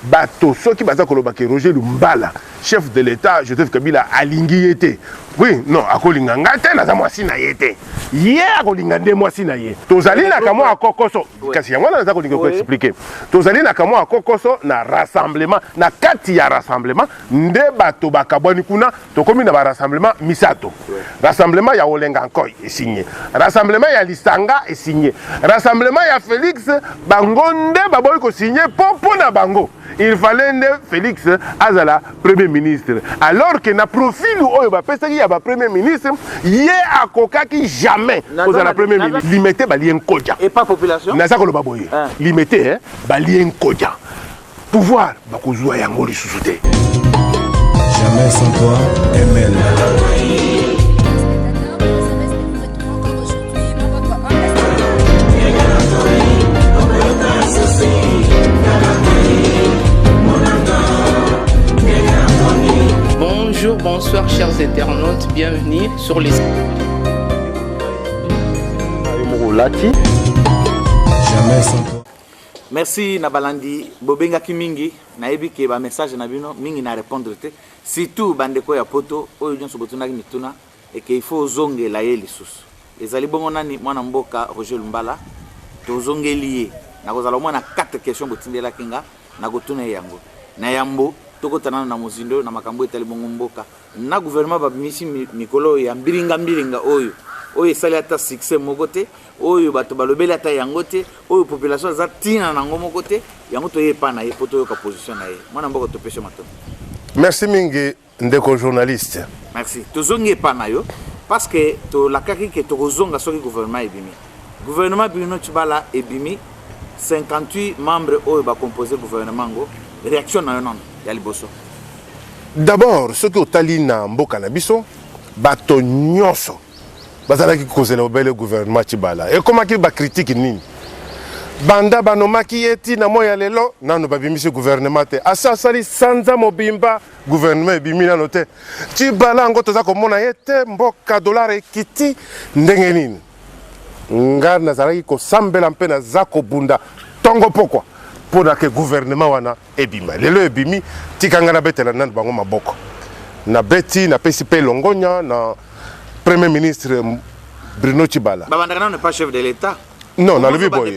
bato soki baza koloba ke Roger Lumbala chef de l'État Joseph Kabila alingi yete oui non akolinga ngate na za mwasi na yete ye akolinga nde mwasi na ye tozali na kamo akokoso kasi yango na za kolinga ko expliquer tozali na kamo akokoso na rassemblement na kati ya rassemblement nde bato bakabwani kuna tokomi na ba rassemblement misato rassemblement ya Olenga Nkoy est signé rassemblement ya Lisanga est signé rassemblement ya Félix Bangonde baboy ko signé popo na bango. Il fallait que Félix Azala premier ministre. Alors que na profil oyo ba pesa ki ya ba premier ministre, yé akoka ki jamais Azala premier ministre. Limité ba lien koja. Et pas population. Na ça ko lo baboye. Limité ba lien koja. Pouvoir ba ko zwa yango li susute. Jamais sans toi, ML. Bonjour, bonsoir chers internautes, bienvenue sur les... Jamais sans toi. Merci Nabalandi, Bobenga Kimingi, Naibi ke ba message na bino mingi na répondre te. Surtout bandeko ya poto oyo nyonso botuna ki mituna et que il faut zonge la ye lisusu. Ezali bongo nani mwana mboka Roger Lumbala to zonge lié. Na kozala mwana 4 questions botindela kinga na gotuna yango. Na yambo tokotana na mozindo na makambo etali bongo mboka. Na gouvernement ba misi mikolo ya mbiringa oyo. Oyo esali ata succès moko te oyo bato balobeli ata yango te oyo population za tina nango moko te yango toyepa na ye poto yoka position na ye mwana mboka topeshe matono. Merci mingi ndeko journaliste. Merci. Tozongi epa na yo parce que to lakaki ke tokozonga soki gouvernement ebimi. Gouvernement Bruno Tshibala ebimi 58 membres oyo ba composer gouvernement ngo réaction na yo non ya liboso. D'abord ce que otali na mboka na biso bato nyonso bazalaki kozela obele gouvernement Tshibala et comment ki ba critique nini banda banomaki eti na moya lelo nano babimisi gouvernement te asa sali sanza mobimba gouvernement ebimi nano te Tshibala ngo toza komona ete mboka dollar ekiti ndenge nini nga nazalaki kosambela mpe naza kobunda tongo pokwa mpona ke gouvernement wana ebima lelo ebimi tikanga na betela nano bango maboko na beti na pesi pe longonya na Premier ministre Bruno Tshibala. Babandakana n'est pas chef de l'État. Non, dans le Biboy.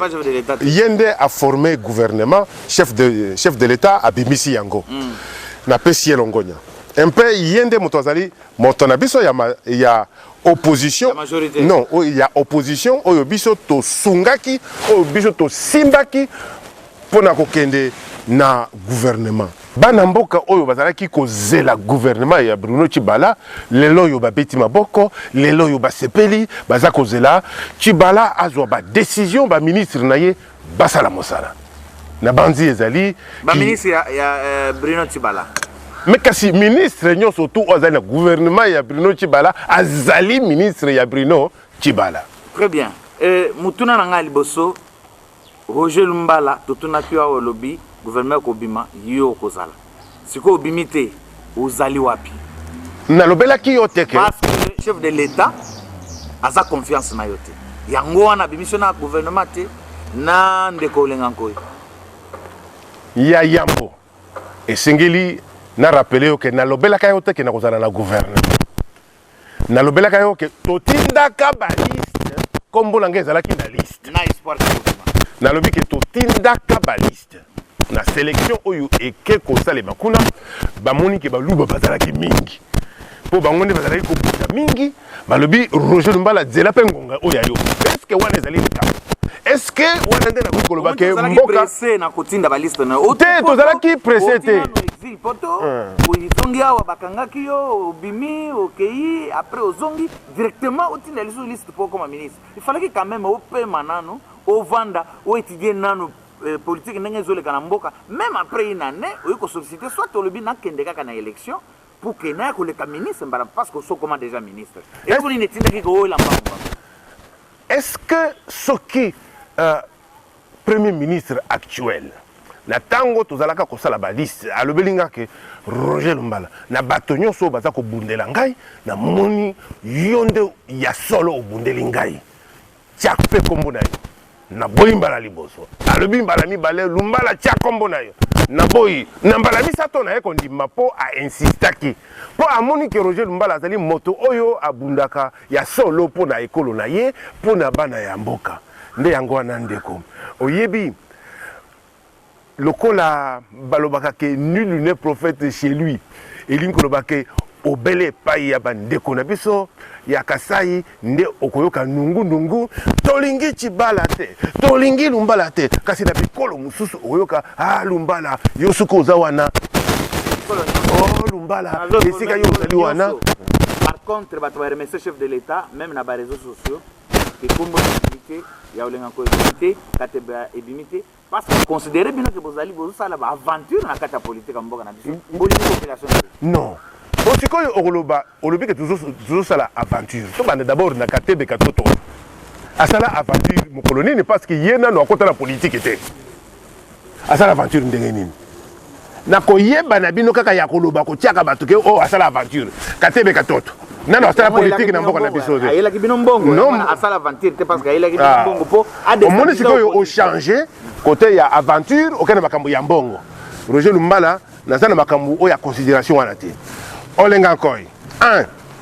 Yende a formé gouvernement, chef de l'État à Bimisi Yango. Na pesi longonya. Un peu Yende Motozali, Motonabiso il y a opposition. La majorité. Non, il y a opposition. Oyo biso to sungaki, oyo biso to simbaki pona kokende na gouvernement. Bana mboka oyo bazalaki kozela gouvernement ya Bruno Tshibala lelo yo babeti maboko lelo yo basepeli baza kozela Tshibala azwa ba décision ba ministre na ye basala mosala na banzi ezali ba ministre ya Bruno Tshibala mais kasi ministre nyonso tout azali na gouvernement ya Bruno Tshibala azali ministre ya Bruno Tshibala. Très bien. Mutuna na ngali boso Roger Lumbala totuna piwa olobi gouvernement kobima yo kozala siko obimite ozali wapi na lobela ki yo teke parce que chef de l'État aza confiance na yo te yango wana bimission na gouvernement te na ndeko Olenga Nkoy ya yambo esengeli na rappeler yo ke na lobela ka yo teke na kozala na gouvernement na lobela ka yo ke totindaka ba liste kombo na ngeza la ki na liste na espoir na lobi ke totindaka ba liste na sélection oyo eke kosalema kuna bamoni ke baluba bazalaki mingi po bango nde bazalaki kobuta mingi balobi Roger Lumbala zela mpe ngonga oyo ayo est-ce que wana ezali likambo est-ce que wana nde nakoki koloba ke mboka pressé na kotinda ba liste na te tozalaki pressé te exil poto oyizongi awa bakangaki yo obimi okei après ozongi directement otinda liste pour comme ministre il fallait quand même opema nano ovanda o étudier nano politique ndenge zoleka na mboka même après une année oyo ko solliciter soit olobi na kende kaka na élection pour que na ko le ministre mbara parce que so comment déjà ministre et pour une étude qui ko la mbamba est-ce que ce qui premier ministre actuel na tango tozalaka kosala ba liste alobelinga ke Roger Lumbala na bato nyonso baza ko bundela ngai na moni yonde ya solo obundeli ngai tia pe kombo na yo na bolimba la liboso alobi mbala mibale Lumbala tia kombo na yo Naboyi, Nambala Misato na ekondi mapo a insistaki. Po amoni ke Roger Lumbala azali moto oyo abundaka ya solo po na ekolo na ye, po na bana ya mboka. Nde yango wana ndeko. Oyebi lokola balobaka ke nul n'est prophète chez lui. Elingi kolobake obele pai ya bandeko na biso ya Kasai nde okoyoka nungu tolingi Chibala te tolingi Lumbala te kasi na bikolo mususu okoyoka Lumbala yosuko oza wana Lumbala esika yo ozali wana. Par contre bato ba remercier chef de l'état même na ba réseaux sociaux ke kombo activité ya olenga ko activité kateba ebimité parce que considérer bien que bozali bozala ba aventure na kata politique mboka na biso population non. Osikoyo okoloba olobi ke toujours ça la aventure. To bande d'abord na katebe katoto. Asala aventure mo colonine parce que yena no akota la politique était. Asala aventure ndenge nini. Na koyeba na bino kaka ya koloba ko tiaka bato ke asala aventure. Katebe katoto. Nano asala politique na mboka na biso. Ayela ki bino mbongo. Non, asala aventure te parce que ayela ki bino mbongo po ade. Omoni sikoyo o changer côté ya aventure okana makambo ya mbongo. Roger Lumbala nazana makambo o ya considération wana te. Olenga koy.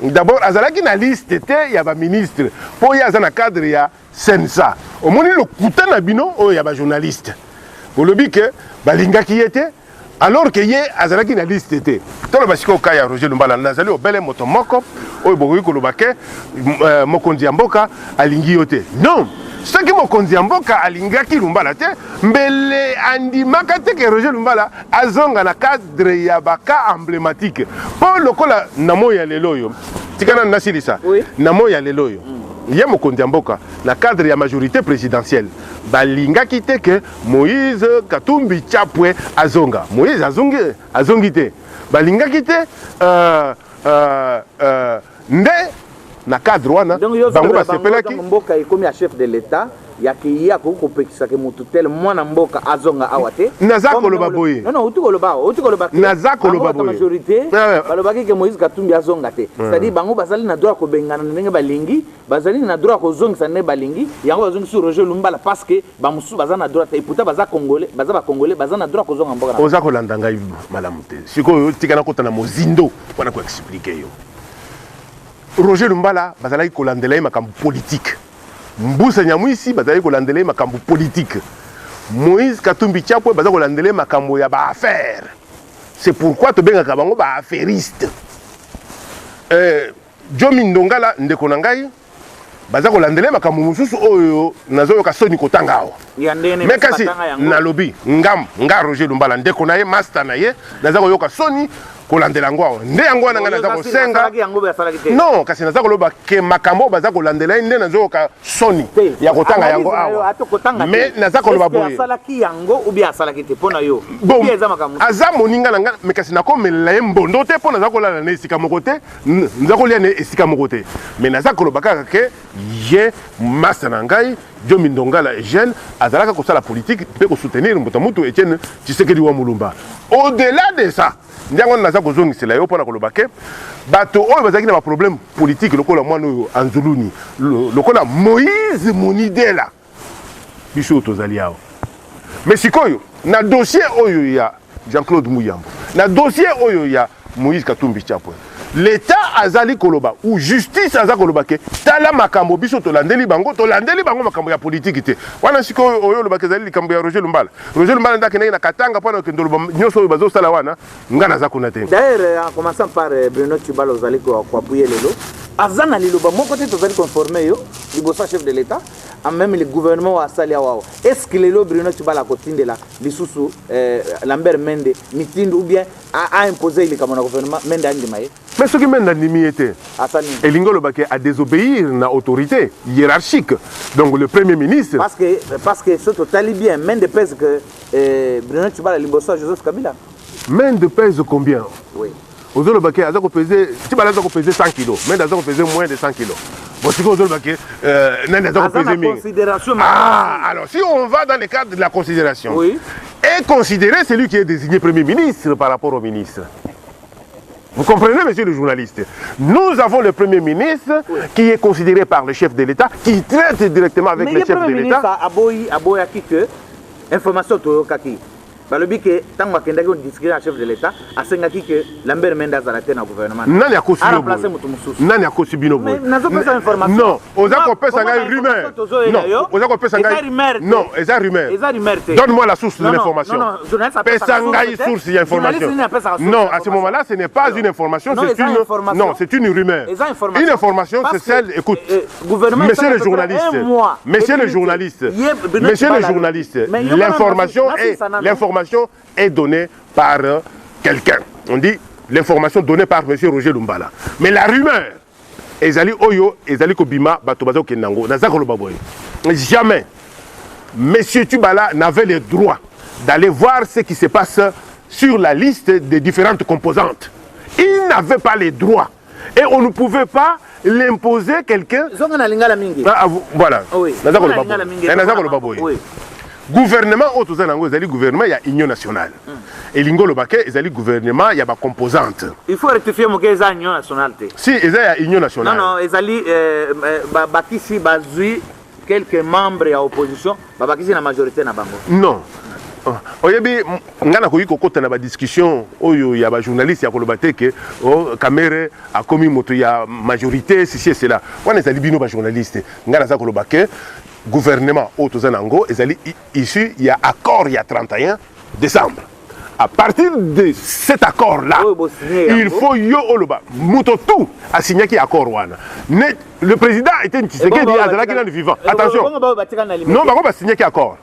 D'abord azalaki na liste te ya ba ministre po ya azana cadre ya Sensa. Omoni le kuta na bino o ya ba journaliste. Bolobi ke balingaki yete alors que ye azalaki na liste te. Tolo basiko kaya Roger Lumbala nazali obele moto moko o bokoki kolobake mokonzi ya mboka alingi yote. Non. Soki mokonzi ya mboka alingaki Lumbala te mbele andimaka te ke Roger Lumbala azonga na cadre ya baka emblématique po lokola namo ya lelo yo tikana nasilisa namo ya lelo yo ye mokonzi ya mboka na cadre ya majorité présidentielle balingaki te ke Moïse Katumbi Chapwe azonga. Moïse azongi te balingaki te nde na cadre wana bango basepelaki mboka ekomi ya chef de l'état ya ki ya ko kopekisa ke mutu tel mwana mboka azonga awate naza koloba boye non utu koloba naza koloba boye majorité balobaki ke Moïse Katumbi azonga te c'est-à-dire bango bazali na droit ko bengana ndenge balingi bazali na droit ko zongisa ne balingi yango bazongi sur Roger Lumbala parce que bamusu bazana droit et pourtant baza congolais bazana droit ko zonga mboka oza kolanda ngai malamu te sikoyo tikana kota na mozindo wana ko expliquer yo Roger Lumbala bazalaki kolandela makambo politique. Mbusa Nyamwisi bazalaki kolandela makambo politique. Moïse Katumbi Chapwe bazalaki kolandela makambo ya ba affaire. C'est pourquoi to benga kabango ba affairiste. Jomi Ndongala ndeko na ngai bazalaki kolandela makambo mususu oyo nazoyoka soni kotangao. Mais kasi nalobi nga Roger Lumbala ndeko na ye master na ye nazako yoka soni kolandela ngwao nde yango wana ngana za kosenga non kasi naza koloba ke makambo baza kolandela nde nazoyoka soni ya kotanga yango awa mais naza koloba boye asalaki yango ou bien asalaki te pona yo eza makambo aza moninga na nga mais kasi nakomela ye mbondo te pona naza kolala na esika moko te naza kolia na esika moko te mais naza koloba kaka ke ye master na ngai Jomi Ndongala jeune azalaka kosala politique pe ko soutenir mutu Etienne Tshisekedi wa Mulumba. Au-delà de ça, ndiango naza kozongisela yo pona koloba ke bato oyo bazaki na problème politique lokola mwana oyo Anzuluni lokola Moïse Monidela biso tozali awo. Mais sikoyo na dossier oyo ya Jean-Claude Muyambo na dossier oyo ya Moïse Katumbi Chapwe l'État azali koloba ou justice azali koloba ke tala makambo biso tolandeli bango makambo ya politique te wana siko oyo loba ke zali likambo ya Roger Lumbala ndaki na Katanga pona ke ndoloba nyoso oyo bazo sala wana ngana za kuna te. D'ailleurs en commençant par Bruno Chibala ozali ko appuyer lelo azana liloba moko te tozali conformer yo libosa chef de l'État en même le gouvernement wa sali wao est-ce que lelo Bruno Chibala kotindela lisusu Lambert Mende mitindo ou bien a imposé le comme gouvernement Mende andimaye. Mais ce qui mène à l'immunité, Elingolo a désobéir à l'autorité hiérarchique. Donc le Premier ministre. Parce que ce total bien, main de pèse que Bruno Chibala Libosa Joseph Kabila. Main de pèse combien? Oui. Aux autres baquets, ils ont pesé 100 kilos. Mais ils ont pesé moins de 100 kilos. Bon, c'est quoi aux autres baquets? Alors si on va dans le cadre de la considération, oui. Et considérer celui qui est désigné Premier ministre par rapport au ministre. Vous comprenez, monsieur le journaliste? Nous avons le Premier ministre qui est considéré par le chef de l'État, qui traite directement avec le chef de l'État. Mais le Premier ministre a beau que information kaki. balobi que tango akendaki on discuter chef de l'état asengaki que Lambert Mende azalate na gouvernement nani akosi bino remplacer mutu mususu nani akosi bino mais nazo pesa information non oza kopesa ngai rumeur non oza kopesa ngai non eza rumeur donne-moi la source de l'information pesa ngai source ya information non à ce moment-là ce n'est pas une information c'est une non c'est une rumeur une information c'est celle écoute monsieur le journaliste monsieur le journaliste l'information est donnée par quelqu'un. On dit l'information donnée par M. Roger Lumbala. Mais la rumeur, ezali oyo, ezali kobima, batobazo kenango, nazakolo baboy. Jamais, M. Tubala n'avait le droit d'aller voir ce qui se passe sur la liste des différentes composantes. Il n'avait pas les droits. Et on ne pouvait pas l'imposer quelqu'un. Voilà. Nazakolo baboy. Gouvernement gouvernement il y a union nationale et lingolo baké il y a gouvernement il y a ba composante il faut rectifier mon gars union nationale si il y a union nationale non ezali bakisi bazui quelques membres ya opposition bakisi na majorité na bango non oyebi ngana ko yiko kota na ba discussion oyo ya ba journaliste ya koloba te ke Kamere a commis moto ya majorité si c'est cela on ezali bino ba journaliste ngana za koloba ke gouvernement Otozanango est issu, il y a accord il y a 31 décembre. À partir de cet accord-là, il faut yo oloba mutotu a signé qui accord wana. Le président était Tshisekedi azalaki na vivant. Attention. Non, ba ko ba signé qui accord.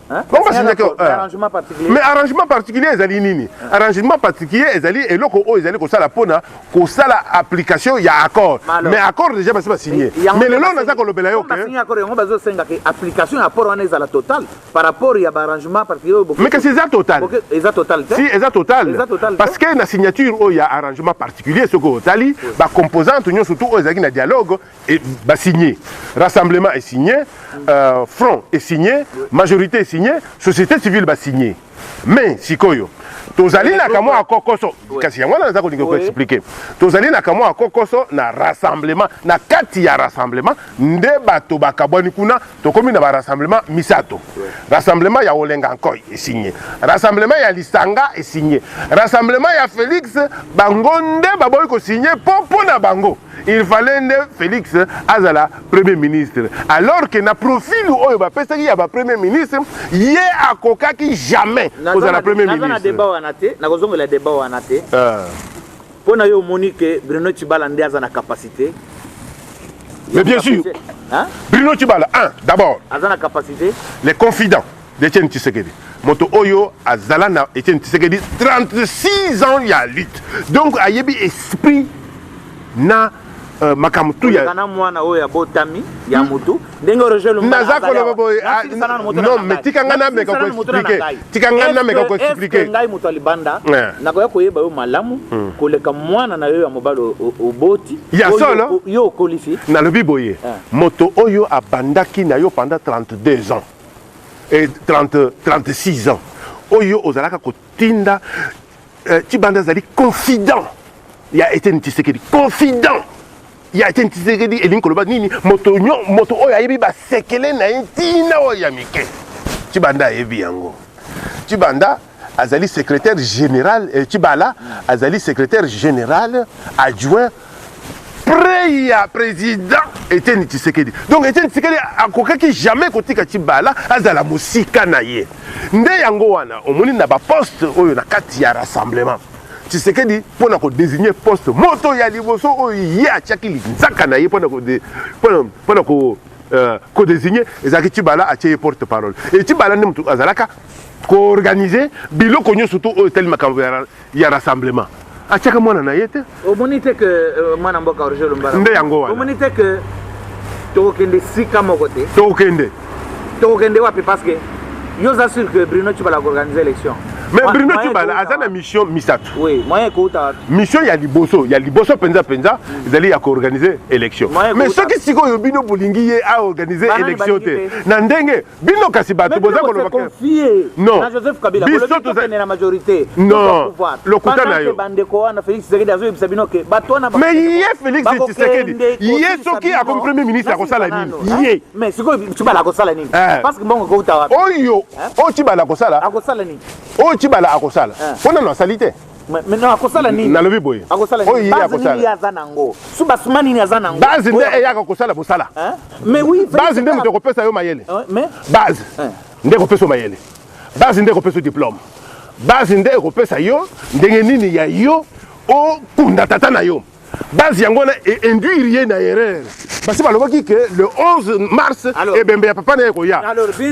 Arrangement particulier. Mais arrangement particulier ezali nini? Arrangement particulier ezali eloko o ezali ko sala pona ko sala application ya accord. Mais accord déjà pas signé. Mais le long naza ko lobela yo que signé accord yango bazo senga que application ya accord wana ezala total par rapport ya arrangement particulier. Mais que c'est ça total. Eza total. Si eza total. Parce que na signature o ya arrangement particulier ce ko tali ba composante nyo surtout o ezali na dialogue et ba signé. Rassemblement est signé, front est signé, majorité est signé, société civile va signer. Mais sikoyo tozali na kamo akokoso kasi yango na zako lingo expliquer tozali na kamo akokoso na rassemblement na kati ya rassemblement nde bato bakaboni kuna tokomi na ba rassemblement misato rassemblement ya Olenga Nkoy est signé rassemblement ya Lisanga est signé rassemblement ya Félix Bangonde baboy ko signé popo na bango. Il fallait Félix Azala premier ministre alors que na profil oyo ba pesa ya ba premier ministre yé akoka ki jamais kozala premier ministre. Na débat wana te na kozongola débat wana te pona yo Monique Bruno Tshibala ndiaza na capacité. Mais bien sûr. Hein? Bruno Tshibala d'abord azana capacité les confidents d'Etienne Tshisekedi. Moto Oyo Azala na Etienne Tshisekedi 36 ans il y a lutte. Donc ayebi esprit na makamutu ya kana mwana oyo ya botami ya mutu ndenge Roger Lumbala non mais tikangana meka ko expliquer tikangana meka ko expliquer ngai mutu alibanda nakoya koyeba yo malamu koleka mwana na yo ya mobalo oboti ya solo yo kolisi na lobi boye moto oyo abandaki na yo pendant 32 ans et 36 ans oyo ozalaka kotinda Tshibanda zali confident ya Etienne Tshisekedi confident il y a été Tshisekedi et Linkoloba nini moto oyo ayebi ba sekele na intina o ya mike Tshibanda ayebi yango Tshibanda azali secrétaire général Tshibala azali secrétaire général adjoint président Etienne Tshisekedi. Donc Etienne Tshisekedi akokaki jamais kotika Tshibala azala musika na ye nde yango wana omoni na ba poste oyo na kati ya rassemblement Tshisekedi pour na ko désigner poste moto ya liboso oyo ye atiaki linzaka na ye pour na ko désigner ezaki Tshibala atie porte parole et Tshibala ne mutu azalaka ko organiser biloko nyoso to oyo tali makambo ya rassemblement atiaka mwana na ye te omoni te que mwana mboka Roger Lumbala nde yango wana omoni te que tokende sika moko te tokende wapi parce que yo assure que Bruno Tshibala ko organiser élection. Mais Bruno Tshibala a une mission misato. Oui, moyen kouta. Mission il y a liboso penza ils allaient à organiser élection. Mais ce qui siko yo bino bolingi a organiser élection te. Na ndenge bino kasi bato boza ko loba confier. Non. Na Joseph Kabila ko tenir la majorité. Non. Le kuta na yo. Bandeko wana Félix Tshisekedi azo yebisa bino ke bato na. Mais yé Félix Tshisekedi. Yé soki a comme premier ministre a ko sala nini. Yé. Mais siko Tshibala ko sala nini. Parce que bongo kouta wapi. Oyo, o Tshibala ko sala. A ko sala nini. Tibala akosala wana na salite mais non akosala nini na lobi boye akosala nini base nini yazanango subasuma nini yazanango base nde eyaka kosala bosala mais oui base nde moto kopesa yo mayele mais base nde kopesa mayele base nde kopesa diplôme base nde kopesa yo ndenge nini ya yo o kunda tata na yo base yango na induire ye na erreur parce que balobaki que le 11 mars ebembe ya papa na ekoya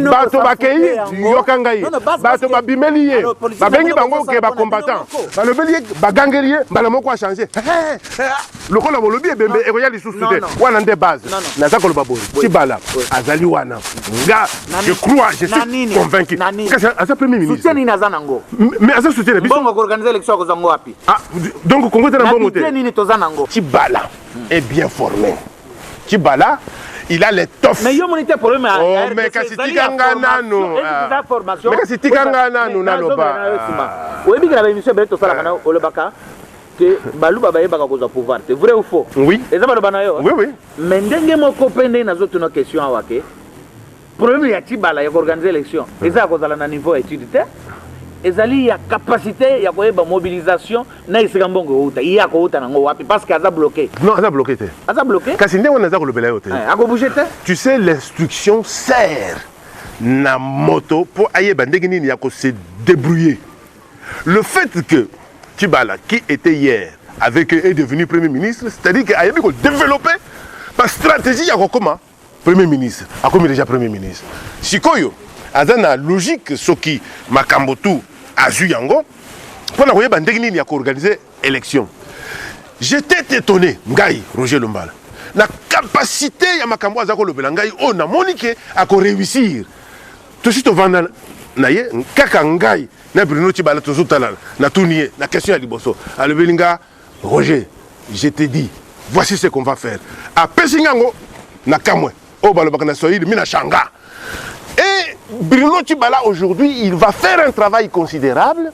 bato bakei yoka ngai bato babimeli ye babengi bango ke bacombattant balobeli ye bagangeli ye mbala moko achange lokola bolobi ebembe ekoya lisusu te wana nde base naza koloba boye Tibala azali wana nga je crois je suis convaincu kasi aza premier ministre soutien nini aza nango mais aza soutien na biso bongo organiser élection akozango wapi donc Congo te na bongo te nini toza nango Tibala est bien formé. Tibala, il a l'étoffe. Mais yo monite problème oh mais kasi tikanga nanu. Mais kasi tikanga nanu naloba. Oui, bi kana émission beto sala kana olobaka que balu baba yebaka koza pouvoir. C'est vrai ou faux? Oui. Eza balo bana yo. Oui oui. Mais ndenge moko pende na zoto no question awake. Problème ya Tibala ya organiser élection. Eza kozala na niveau étude te. Ezali ya capacité ya koyeba mobilisation na isika mbongo uta iya ko uta nango wapi parce que aza bloqué. Non, aza bloqué te. Aza bloqué? Kasi nde wana aza kolobela yo te. Ako bouger te? Tu sais l'instruction sert na moto pour ayeba ndenge nini ya ko se débrouiller. Le fait que Tibala qui était hier avec eux est devenu premier ministre, c'est-à-dire que ayebi ko développer par stratégie ya ko comment premier ministre, a comme déjà premier ministre. Sikoyo azana logique soki makambo tu azu yango pour na koyeba ndenge nini ya ko organiser élection. J'étais étonné ngai Roger Lumbala na capacité ya makambo azako lobela ngai on a monique à ko réussir. Tout suite vanda na ye kaka ngai na Bruno Tibala tozotala na tournier na question ya liboso. Alobelinga Roger, je te dis voici ce qu'on va faire. A pesingango na kamwe o balobaka na soyid mina shanga. Et Bruno Tibala aujourd'hui, il va faire un travail considérable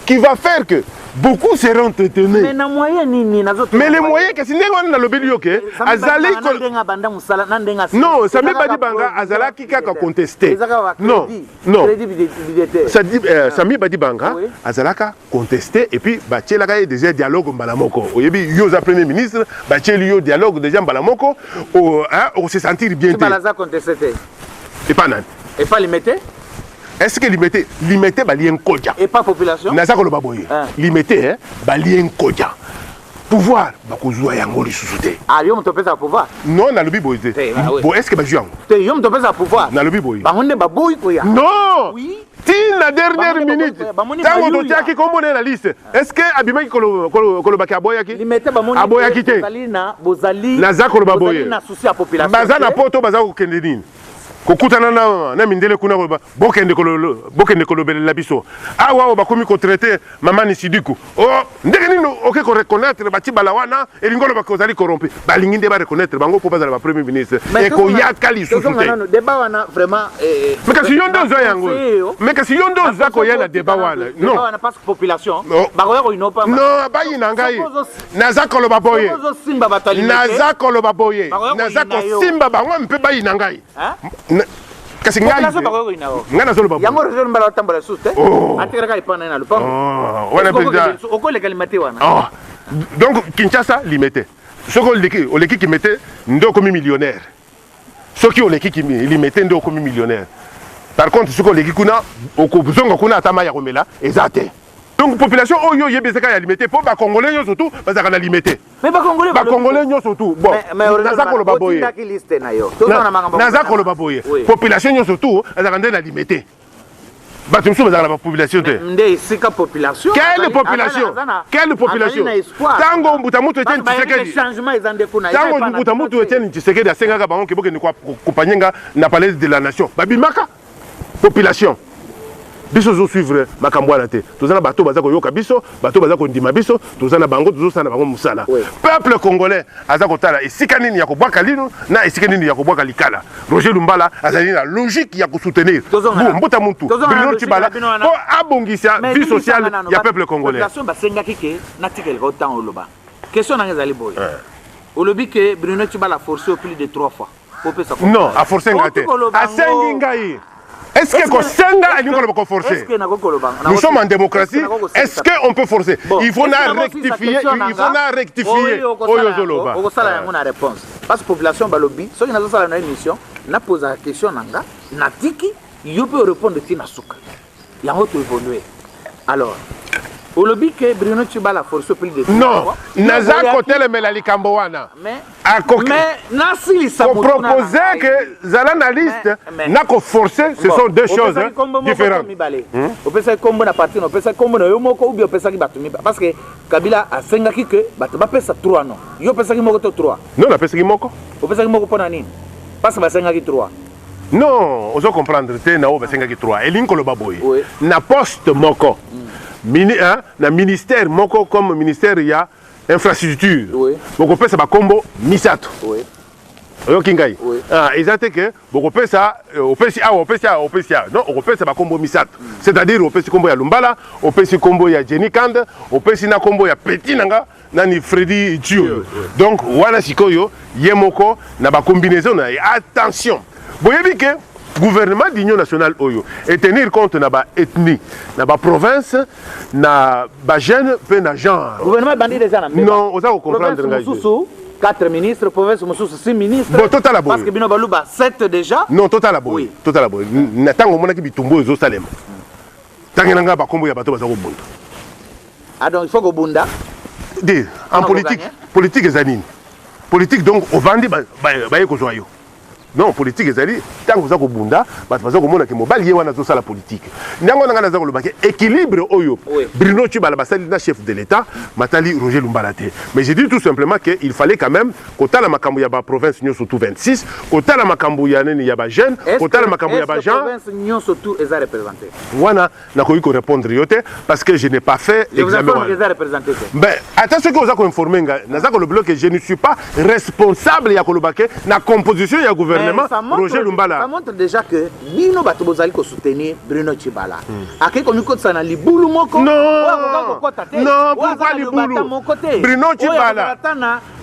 qui va faire que beaucoup seront entretenus. Mais les moyens que si on a le belioke, azali non, ça me badi banga azala qui kaka contesté. Non, non. Ça dit Sami badi banga azala ka contesté et puis batiela ka déjà dialogue mbalamoko. Oyebi yo za premier ministre, batieli yo dialogue déjà mbalamoko on se sentir bien. Tibala za contesté. Et pas nan. Et pas limité? Est-ce que limité balien kodja? Et pas population? Naza ko lobaboye. Limité balien kodja. Pouvoir bakozwa yango lisusuté. Ah yo mto pesa pouvoir? Non na lobi boye. Bon est-ce que ba juan? Te yo mto pesa pouvoir? Na lobi boye. Ba honde ba boy ko ya. Non. Oui. Tin la dernière minute. Tango to tiaki kombo na la liste. Est-ce que abimaki kolo baki aboyaki? Limité ba moni. Aboyaki te. Bozali. Naza ko lobaboye. Na souci à population. Bazana poto bazako kende nini? Kokutana na mindele kuna ko bokende kolobela biso awa bakomi ko traiter mama ni sidiku oh ndenge nini oke ko reconnaître ba Tibala wana elingolo bakozali corrompu balingi nde ba reconnaître bango po bazala ba premier ministre et ko yakali susu te débat wana vraiment mais kasi yondo zo yango mais kasi yondo za ko yana débat wana non wana parce que population bakoya ko inopa non bayi na ngai naza koloba boye naza koloba boye naza ko simba bango mpe bayi na ngai kasi ngai ngana solo babu yango rezo mbala tambala suste atikara ka ipana na lupango wana penda okole kalimati wana donc Kinshasa limité soko oleki ki mete ndo komi millionnaire soki oleki ki limité ndo komi millionnaire par contre soko oleki kuna okobuzonga kuna atama ya komela ezate. Donc population oyo yebezeka ya limité po ba congolais yo surtout bazaka na limité. Mais ba congolais yo surtout bon naza ko loba boye. Naza ko loba boye. Population yo surtout bazaka na limité. Ba tumsu bazaka na population te. Ndé sika population. Quelle population? Quelle population? Tango mbuta mutu Etienne Tshisekedi. Tango mbuta mutu Etienne Tshisekedi asengaka bango ke boke ni ko kompanyenga na palais de la nation. Babimaka population. Biso zo suivre makambo na te tozana bato bazako yoka biso bato bazako ndima biso tozana bango tozosana bango musala peuple congolais azako tala esika nini ya kobwaka lino na esika nini ya kobwaka likala. Roger Lumbala azali na logique ya ko soutenir mbuta muntu Bruno Tibala po abongisa vie sociale ya peuple congolais. Population basenga kike na tikel ko temps oloba question na ngezali boy olobi que Bruno Tibala forcé au plus de 3 fois. Non a forcé ngate a sengi ngai Est-ce que Kosenga est nous forcer? Nous sommes en démocratie. Est-ce qu'on peut forcer? Il faut rectifier. Il faut rectifier. On a réponse. Parce que la population balobi, ceux qui n'ont pas la émission, n'a posé la question nanga, n'a dit qui, il peut répondre de Tinasuka. Il y a un autre évolué. Alors, au lobby que Bruno Tshibala force plus de. Non, Naza côté le Melali Kambowana. Mais Nasili Sabo proposer que Zalanaliste n'a qu'à forcer, ce sont deux choses différentes. On peut faire comme na parti, on peut faire comme na yomoko ou bien on peut faire batumi parce que Kabila a sengaki que batba pesa 3 non. Yo pesa ki moko 3. Non, la pesa ki moko. On pesa ki moko pona nini? Parce que ba sengaki 3. Non, on doit comprendre te na o ba sengaki 3. Elinko lo baboy. Na poste moko. Na ministère moko comme ministère il y a infrastructure. Beaucoup peut ça ba combo misato. Oui. Okingai. Exacte que beaucoup peut ça au PCA. Non, au peut ça ba combo misato. C'est-à-dire au peut combo ya Lumbala, au peut combo ya Jenny Kand, au peut na combo ya Petit Nanga, nani Freddy Tio. Donc wana sikoyo yemoko na ba combinaison na attention. Boyebi que gouvernement d'union nationale oyo et tenir compte na ba ethnie na ba province na ba jeune pe na genre gouvernement bandi déjà na non oza ko comprendre ngai 4 ministres province mususu 6 ministres bon total aboy parce que bino baluba 7 déjà non total aboy total aboy na tango mona ki bitumbo ezo salema tangena nga ba kombo ya bato baza ko bunda ah donc il faut ko bunda de en politique ezanini politique donc au vandi ba ko joyo. Non, politique ezali tant que ça ko bunda bato baza ko mona ke mobali ye wana zo sala politique ndango nanga naza ko lobaki équilibre oyo Bruno Tshibala basali na chef de l'état matali Roger Lumbalate mais j'ai dit tout simplement que il fallait quand même kotala makambo ya ba province nyo surtout 26 kotala makambo ya neni ya ba jeune kotala makambo ya ba jean province nyo surtout eza représenté wana na ko répondre yote parce que je n'ai pas fait l'examen ben attention que vous avez informé naza ko lobelo que je ne suis pas responsable ya ko lobake na composition ya gouvernement Roger Lumbala. Ça montre déjà que Bino Bato Bozali ko soutenir Bruno Tshibala. Ake ko miko tsana libulu moko. Non, pourquoi libulu? Bruno Tshibala.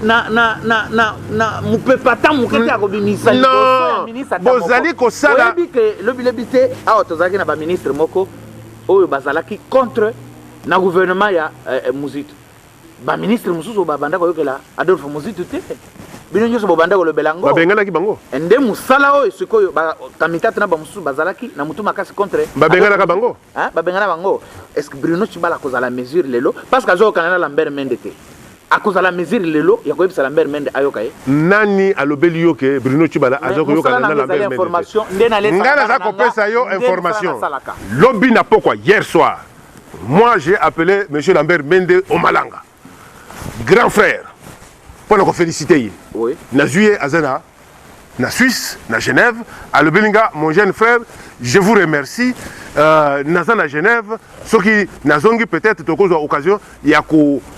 Na mupepata mukete akobimisa liboso ministre Bozali ko sala. Oyebi ke lobilebite awa tozalaki na ba ministre moko oyo bazalaki contre na gouvernement ya Muzitu. Ba ministre mususu babanda ko yokela Adolphe Muzitu te. Bino nyoso bobanda ko lobelango babengana ki bango ende musala o sikoyo ba kamitatu na ba musu bazalaki na mutu makasi contre babengana ka bango babengana bango est-ce que Bruno Tshibala koza la mesure lelo parce que azo kanana Lambert Mende te akoza la mesure lelo ya koyebisa Lambert Mende ayoka ye nani alobeli yo ke Bruno Tshibala azo koyoka na Lambert Mende information ndena lesa ngana za ko pesa yo information lobby na pokwa hier soir moi j'ai appelé monsieur Lambert Mende au Malanga grand frère pour nous féliciter. Oui. Na juillet Azana, na Suisse, na Genève, à le Belinga, mon jeune frère, je vous remercie. Na Genève, ce qui n'a peut-être occasion, il y a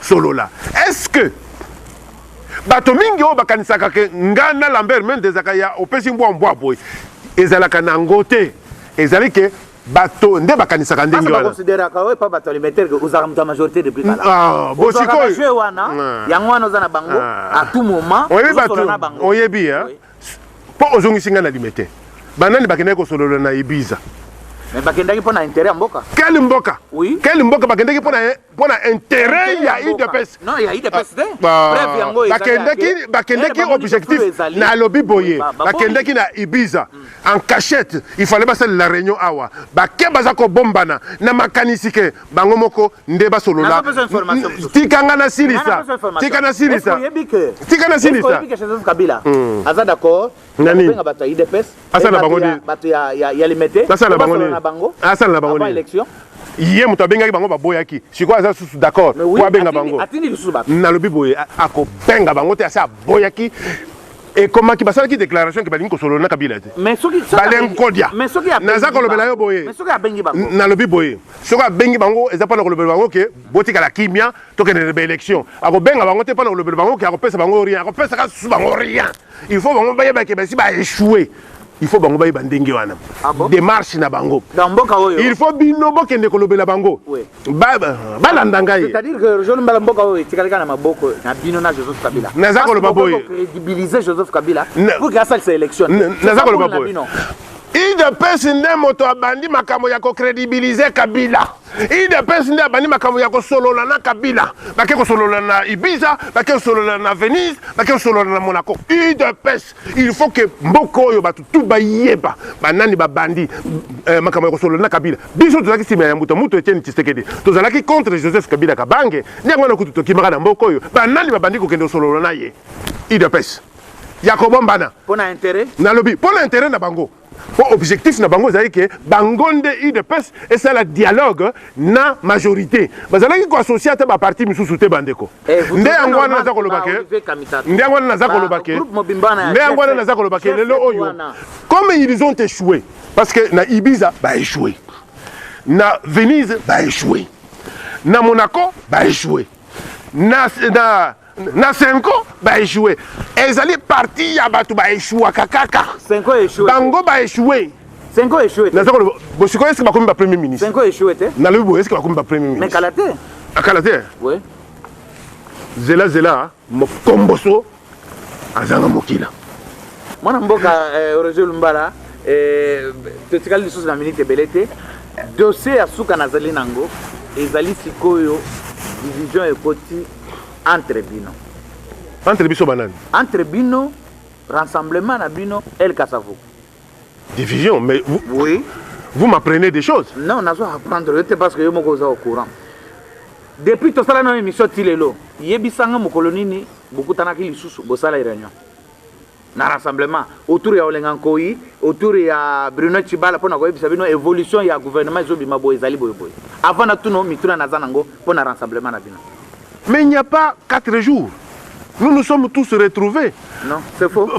solo là. Est-ce que Batomingi o bakanisaka ke ngana Lambert Mende zakaya opesi mbwa mbwa boy. Ezalaka na ngote. Ezali ke bato nde bakanisaka ndenge wana. Parce que considérer que pas bato alimentaire que vous avez la majorité depuis là. Ah, bosiko. Jouer wana, yango wana za na bango à tout moment. Oyebi bato, oyebi hein. Po ozongi singa na limete. Banani bakende ko solo na Ibiza. Mais bakendaki pona intérêt mboka. Quel mboka? Oui. Quel mboka bakendaki pona intérêt ya IDPS. Non, il y a IDPS de. Bref, yango bakendaki objectif na lobby boye. Bakendaki na Ibiza en cachette. Il fallait passer la réunion awa. Bake bazako bombana na makanisike bango moko ndeba solo la. Tikanga na silisa. Tikana silisa. Tikana silisa. Est-ce que Joseph Kabila aza d'accord? Nani? Bato IDPS. Asana bango di. Bato ya limité. Asana bango di. Asana bango di. Élection. Hier mutu abengaki bango baboyaki sikoyo aza susu d'accord po abenga bango nalobi boye akobenga bango te asi aboyaki ekomaki basalaki déclaration ke balingi kosolola na Kabila te balenkodia naza kolobela yo boye nalobi boye soki abengi bango eza mpona kolobela bango ke botikala kimia tokende baélection akobenga bango te mpona kolobela bango ke akopesa bango rien akopesaka susu bango rien il faut bango bayebake basi baéchoué. Il faut bango bayi bandenge wana. Démarche na bango. Il faut bino bokende kolobela bango. Balandanga ye. C'est-à-dire que je ne me mboka oyo tikalika na maboko na bino na Joseph Kabila. Naza koloba boye. Crédibiliser Joseph Kabila pour que ça élection. Naza koloba boye. idps nde moto abandi makambo ya crédibiliser Kabila. idps nde abandi makambo ya kosolola na Kabila. Bake kosolola na Ibiza, bake kosolola na Venise, bake kosolola na Monaco. idps il faut que mboko oyo batu tout bayeba banani babandi makambo ya kosolola na Kabila. Biso tozalaki sima ya muto Etienne Tshisekedi. Tozalaki contre Joseph Kabila Kabange. Nyango na kutu tokimaka na mboko oyo banani babandi kokende kosolola na ye. idps Yakobo Mbana. Pour l'intérêt? Nalobi, pour l'intérêt na bango. Pour objectif na bango c'est que bangonde IDPS et ça la dialogue na majorité. Bazalaki ko associé ta ba parti misusu te bandeko. Nde angwana na zako lobake. Nde angwana na zako lobake. Nde angwana na zako lobake lelo oyo. Comme ils ont échoué parce que na Ibiza ba échoué. Na Venise ba échoué. Na Monaco ba échoué. Na 5 ans ba échoué. Ezali parti ya batu ba échoué kakaka. 5 ans échoué. Bango ba échoué. 5 ans échoué. Na zako bosiko est-ce que ba komi ba premier ministre. 5 ans échoué te. Na le bo est-ce que ba komi ba premier ministre. Mais Kalaté. A Kalaté. Oui. Zela mo komboso azanga mokila. Mwana mboka Roger Lumbala totikali lisusu na minute belete. Dossier ya suka na zali nango ezali sikoyo division ekoti entre bino. Entre biso banane. Entre bino, rassemblement na bino, El Kassavo. Division, mais vous, oui. Vous m'apprenez des choses. Non, on a besoin d'apprendre parce que je suis au courant. Depuis tout ça, dans l'émission Tilelo, Yebisanga Mokolonini, beaucoup tanaki lisusu, bosala réunion. Na rassemblement autour ya Olengankoyi, autour ya Bruno Tshibala pour na koyebisa bino évolution ya gouvernement ezobima boy ezali boy. Avant na tuno mituna na zanango pour na rassemblement na bino. Mais il n'y a pas 4 jours. Nous nous sommes tous retrouvés. Non, c'est faux.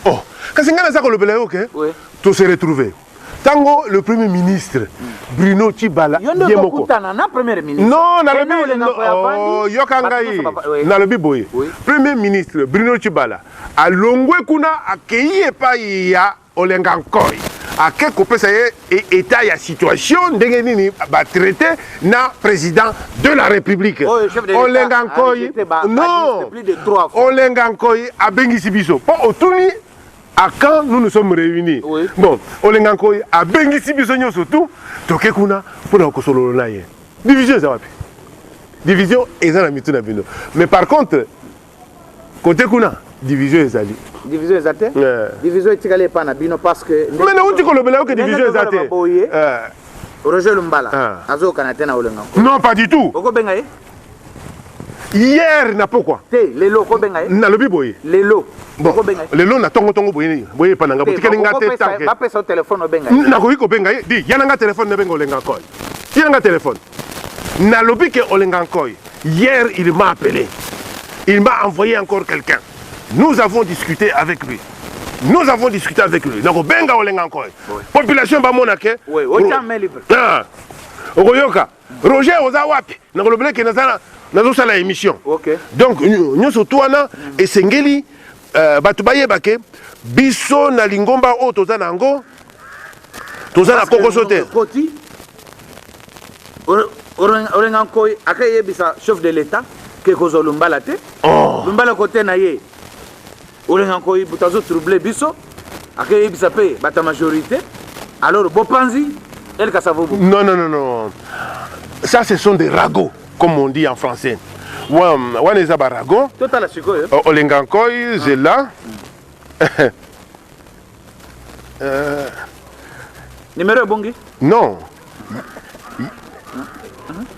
Oh, quand c'est un peu le ok? Oui. Tous se retrouvés. Tango, le premier ministre, Bruno Tshibala, Yemoko. Premier ministre. Non, na le oh, Yokangai, na le biboy. Premier ministre, Bruno Tshibala, a longwe kuna accueilli pa ya Olengankoi. À quel côté ça est état ya situation ndenge nini ba traité na président de la République. Olengankoi non. Olengankoi a bengisi biso. Po otuni à quand nous nous sommes réunis. Oui. Bon, Olengankoi a bengisi biso nyoso tout toke kuna pour ko solo na ye. Division ça va. Division ezana mituna bino. Mais par contre côté kuna division ezali. Division ezate? Division etikale pa na bino parce que mais na uti ko lobela que division ezate. Roger Lumbala azo kanate na Olengankoi. Non, pas du tout. Oko benga ye? Hier na pourquoi? Te lelo ko benga ye? Na lobi boye. Lelo. Bon, lelo na tongo boye boye pa nanga botikeli ngate tanke. Ba pesa téléphone benga ye. Na ko iko benga ye. Di yana nga téléphone na benga Olengankoi. Ti nga téléphone. Na lobi que Olengankoi hier il m'a appelé. Il m'a envoyé encore quelqu'un. Nous avons discuté avec lui. Nous avons discuté avec lui. Donc benga Olengankoi. Population ba monake. Oui, autant mais libre. Oyoka. Roger Ozawapi. Na ko lobele ke nazo sala émission. OK. Donc nyoso toana esengeli batu bayebake biso na lingomba o toza nango toza na kokoso te. Koti Olengankoi akayebisa chef de l'état ke kozo Lumbala te. Lumbala côté na ye. Olengankoi butazo troubler biso akayebisa pe bata majorité. Alors Bopanzi El Kassavo. Non. Ça ce sont des ragots comme on dit en français. Wana eza barago. Total sikoyo. Olengankoi zela. Numéro bongi? Non.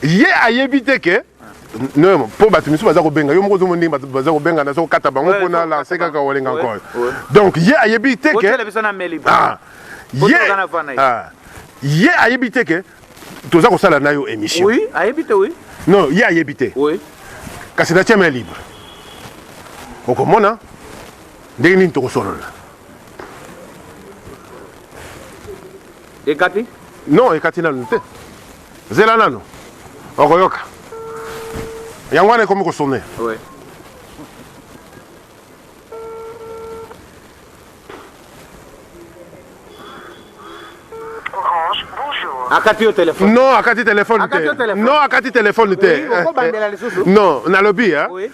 Ye ayebite ke non po batu misu baza ko benga yo moko zo moni baza ko benga na so kata bango pona lancer kaka Olengankoi. Donc ye ayebite ke ye ayebite ke toza ko sala na yo émission. Oui, ayebite oui. Non, ye ayebite. Oui. Kasi na tiama libre. Okomona ndenge nini tokosolola. Ekati? Non, ekati nanu te. Zela nanu. Okoyoka. Yango wana ekomi kosone. Oui. Orange, bonjour. Akati au téléphone. Non, akati téléphone te. Non, akati téléphone te. Non, na lobby hein. Oui.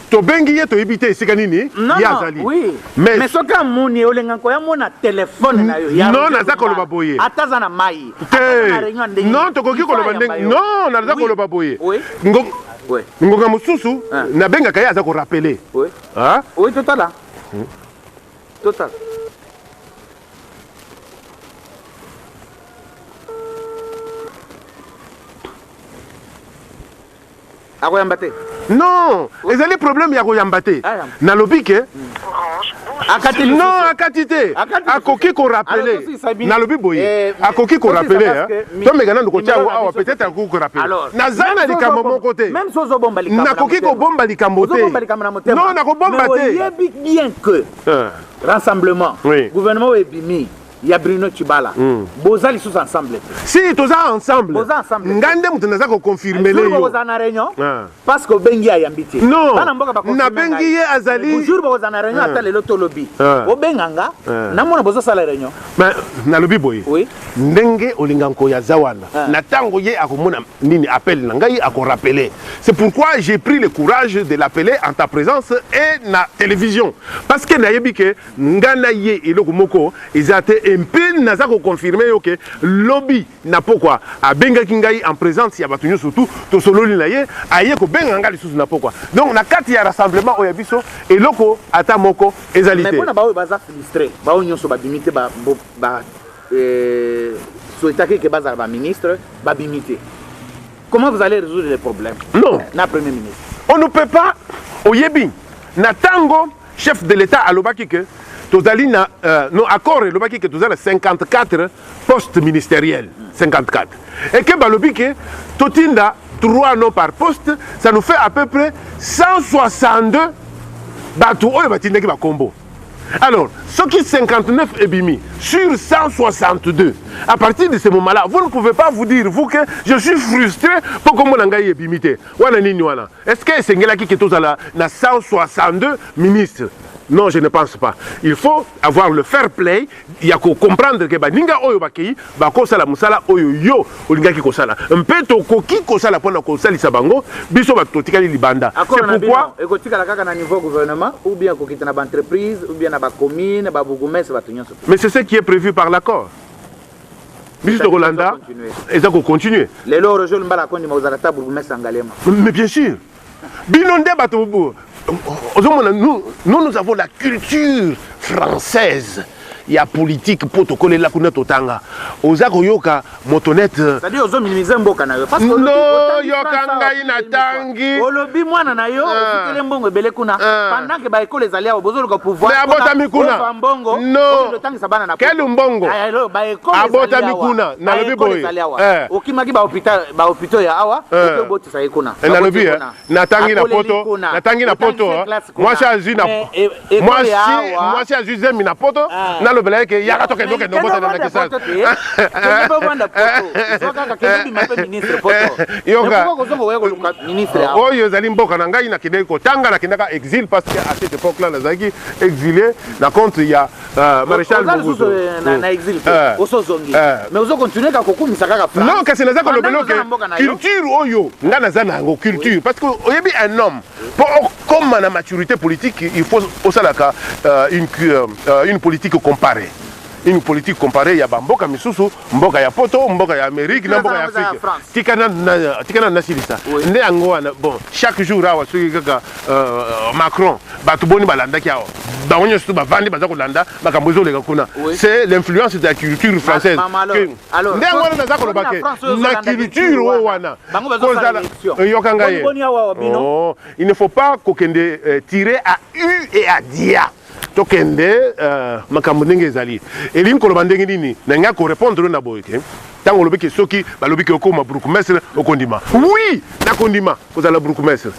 to bengi ye to ibite esika nini ya azali. Oui. Mais soki amoni olenga ko ya mona téléphone na yo. Non, naza koloba boye. Ataza na mai. Non, tokoki koloba ndenge. Non, naza koloba boye. Oui. Oui. Ngonga mususu na benga kaya aza ko rappeler. Oui. Ah? Oui, total. Total. Akoyamba te. Non, ezali problème ya koyamba te. Nalobi ke non, akati te. Akoki ko rappeler. Nalobi boye. Akoki ko rappeler. To megana ndoko tia awa peut-être akoki ko rappeler. Nazana likambo moko te. Même sozo bomba likambo. Nakoki ko bomba likambo te. Non, nako bomba te. Mais bien que rassemblement. Gouvernement ebimi. Il y a Bruno Tchibala. Boza li sous ensemble. Si tous ensemble. Boza ensemble. Ngande mutu naza ko confirmer le yo. Boza na réunion. Parce que bengi ya yambiti. Non. Na bengi ye azali. Bonjour boza na réunion ata le loto lobby. O benganga na mona boza sala réunion. Mais na lobby boy. Oui. Ndenge olinganko ya zawana. Na tango ye akomona nini appel na ngai ako rappeler. C'est pourquoi j'ai pris le courage de l'appeler en ta présence et na télévision. Parce que na yebi ke ngana ye eloko moko ezate un peu naza ko confirmer que lobby na pourquoi a benga kingai en présence ya batunyo surtout to sololi na ye aye ko benga ngali sous na pourquoi donc na kati ya rassemblement o ya biso eloko ata moko ezalité mais bona ba baza frustré ba onyoso ba bimité ba souhaiter que baza ba ministre ba bimité. Comment vous allez résoudre les problèmes? Non, na premier ministre on ne peut pas oyebi na tango chef de l'état alobaki que tozali na no accord elobaki que tozala 54 postes ministériels 54 et que balobi que totinda 3 noms par poste ça nous fait à peu près 162 bato oyo batindaki bakombo. Alors, ce qui 59 ebimi sur 162, à partir de ce moment-là, vous ne pouvez pas vous dire, vous, que je suis frustré pour que mon engaye ebimité. Est-ce que c'est là qui est 162 ministres? Non, je ne pense pas. Il faut avoir le fair play. Il y a qu'à comprendre que ninga oyo bakei bako sala musala oyo yo olinga ki kosala. Un peu to koki kosala pona kosali sabango biso batotika li libanda. C'est pourquoi ekotika la kaka na niveau gouvernement ou bien kokita na entreprise ou bien na ba commune ba bougumese batunyoso. Mais c'est ce qui est prévu par l'accord. Biso to Rolanda et ça continuer. Les loro je mbala kondi mauzala ta bougumese angalema. Mais bien sûr. Binonde bato nous avons la culture française. Il y a politique protocole là qu'on a totanga. Ozako yoka motonette. C'est-à-dire ozo minimiser mboka na yo parce que no yokanga ina tangi. Olobi mwana na yo ofutele mbongo ebele kuna pendant que ba école ezali a bozo ko pouvoir. Mais abota mikuna. No. Le tangi sabana na. Quel mbongo? Ba école abota mikuna na lobi boy. Okimaki ba hôpital ya awa ko boti sa ikuna. Na lobi na tangi na poto. Na tangi na poto. Moi j'ai na. Moi j'ai zemi na poto. Le belé que yaka toke doke no bota na kesa. Je peux vendre photo. Soka ka kebi ma ministre photo. Yoga. Pourquoi ko zongo weko ministre ya. Oyo zali mboka na ngai na kideko tanga na kinaka exil parce que à cette époque là nazaki exilé na compte il y a maréchal Mobutu na exil. Oso zongi. Mais ozo continuer ka kokumisa kaka France. Non, que c'est nazaka le belé que culture oyo ngana zana ngo culture parce que oyebi un homme pour comme na maturité politique il faut osalaka une politique comparée. Une politique comparée, il y a mboka misusu, mboka ya poto, mboka ya Amérique, na mboka ya Afrique. Tikana na silisa. Nde angwana bon, chaque jour awa soki kaka Macron, batu boni balanda ki awa. Ba onyo stu ba vandi ba zakolanda, makambozo leka kuna. C'est l'influence de la culture française. Alors, nde angwana na zakolobake. Na culture o wana. Kozala yokanga ye. Oh, il ne faut pas kokende tirer à U et à dia. Tokende makambo ndenge ezali elingi koloba ndenge nini na nga ko répondre na boye ke tango lobi ke soki balobi ke okoma bourgmestre okondima oui na kondima kozala bourgmestre